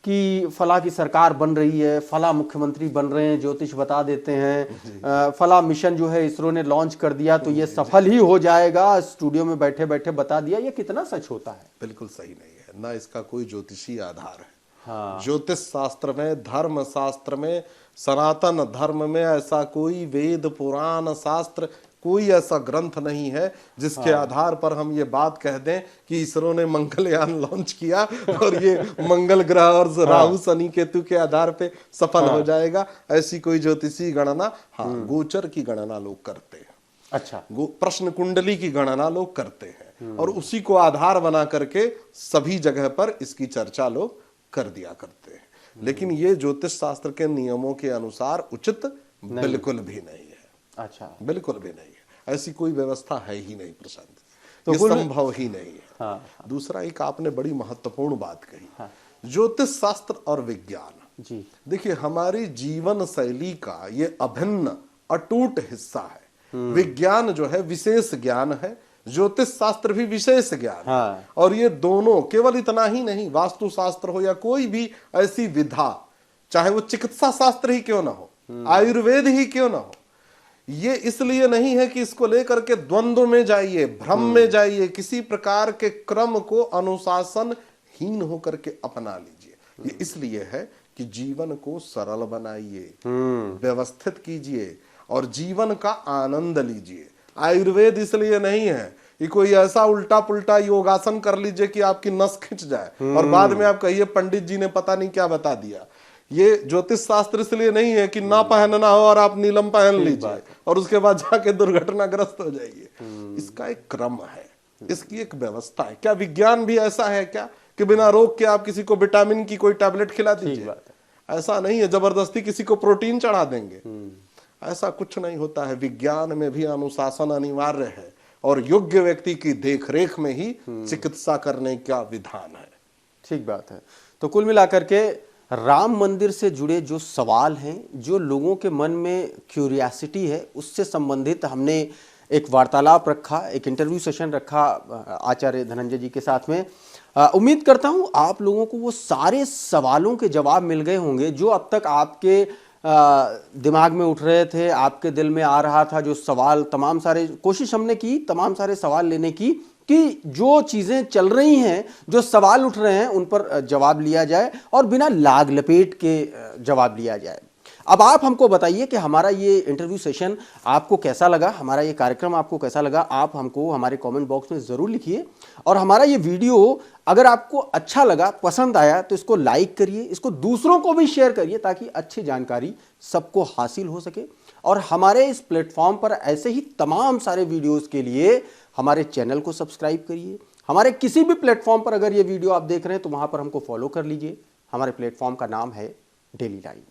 कि फला की सरकार बन रही है, फला मुख्यमंत्री बन रहे हैं, ज्योतिष बता देते हैं, फला मिशन जो है इसरो ने लॉन्च कर दिया तो ये सफल ही हो जाएगा, स्टूडियो में बैठे बैठे बता दिया, ये कितना सच होता है? बिल्कुल सही नहीं है, ना इसका कोई ज्योतिषी आधार है। हाँ। ज्योतिष शास्त्र में, धर्म शास्त्र में, सनातन धर्म में ऐसा कोई वेद पुराण शास्त्र, कोई ऐसा ग्रंथ नहीं है जिसके आधार पर हम ये बात कह दें कि इसरो ने मंगलयान लॉन्च किया और ये मंगल ग्रह और राहु शनि केतु के आधार पे सफल हो जाएगा। ऐसी कोई ज्योतिषी गणना, गोचर की गणना लोग करते हैं। अच्छा, प्रश्न कुंडली की गणना लोग करते हैं और उसी को आधार बना करके सभी जगह पर इसकी चर्चा लोग कर दिया करते हैं। लेकिन ये ज्योतिष शास्त्र के नियमों के अनुसार उचित बिल्कुल भी नहीं है। अच्छा, बिल्कुल भी नहीं है, ऐसी कोई व्यवस्था है ही नहीं प्रशांत, तो ये संभव ही नहीं है। हाँ। दूसरा एक आपने बड़ी महत्वपूर्ण बात कही, ज्योतिष शास्त्र और विज्ञान जी, देखिए हमारी जीवन शैली का ये अभिन्न अटूट हिस्सा है। विज्ञान जो है विशेष ज्ञान है, ज्योतिष शास्त्र भी विशेष ज्ञान है। और ये दोनों, केवल इतना ही नहीं, वास्तु शास्त्र हो या कोई भी ऐसी विधा, चाहे वो चिकित्सा शास्त्र ही क्यों ना हो, आयुर्वेद ही क्यों ना हो, ये इसलिए नहीं है कि इसको लेकर के द्वंद्व में जाइए, भ्रम में जाइए, किसी प्रकार के क्रम को अनुशासनहीन होकर के अपना लीजिए। ये इसलिए है कि जीवन को सरल बनाइए, व्यवस्थित कीजिए और जीवन का आनंद लीजिए। आयुर्वेद इसलिए नहीं है कि कोई ऐसा उल्टा पुल्टा योगासन कर लीजिए कि आपकी नस खिंच जाए और बाद में आप कहिए पंडित जी ने पता नहीं क्या बता दिया। ये ज्योतिष शास्त्र इसलिए नहीं है कि ना पहनना हो और आप नीलम पहन लीजिए और उसके बाद जाके दुर्घटनाग्रस्त हो जाइए। इसका एक क्रम है, इसकी एक व्यवस्था है। क्या विज्ञान भी ऐसा है क्या कि बिना रोग के आप किसी को विटामिन की कोई टैबलेट खिला दीजिए? ऐसा नहीं है, जबरदस्ती किसी को प्रोटीन चढ़ा देंगे, ऐसा कुछ नहीं होता है। विज्ञान में भी अनुशासन अनिवार्य है और योग्य व्यक्ति की देखरेख में ही चिकित्सा करने का विधान है। ठीक बात है। तो कुल मिलाकर के राम मंदिर से जुड़े जो सवाल हैं, जो लोगों के मन में क्यूरियासिटी है, उससे संबंधित हमने एक वार्तालाप रखा, एक इंटरव्यू सेशन रखा आचार्य धनंजय जी के साथ में। उम्मीद करता हूं आप लोगों को वो सारे सवालों के जवाब मिल गए होंगे जो अब तक आपके दिमाग में उठ रहे थे, आपके दिल में आ रहा था। जो सवाल तमाम सारे, कोशिश हमने की तमाम सारे सवाल लेने की कि जो चीज़ें चल रही हैं, जो सवाल उठ रहे हैं, उन पर जवाब लिया जाए और बिना लाग लपेट के जवाब लिया जाए। अब आप हमको बताइए कि हमारा ये इंटरव्यू सेशन आपको कैसा लगा, हमारा ये कार्यक्रम आपको कैसा लगा। आप हमको हमारे कमेंट बॉक्स में ज़रूर लिखिए और हमारा ये वीडियो अगर आपको अच्छा लगा, पसंद आया, तो इसको लाइक करिए, इसको दूसरों को भी शेयर करिए ताकि अच्छी जानकारी सबको हासिल हो सके। और हमारे इस प्लेटफॉर्म पर ऐसे ही तमाम सारे वीडियोज़ के लिए हमारे चैनल को सब्सक्राइब करिए। हमारे किसी भी प्लेटफॉर्म पर अगर ये वीडियो आप देख रहे हैं तो वहाँ पर हमको फॉलो कर लीजिए। हमारे प्लेटफॉर्म का नाम है डेली लाइन।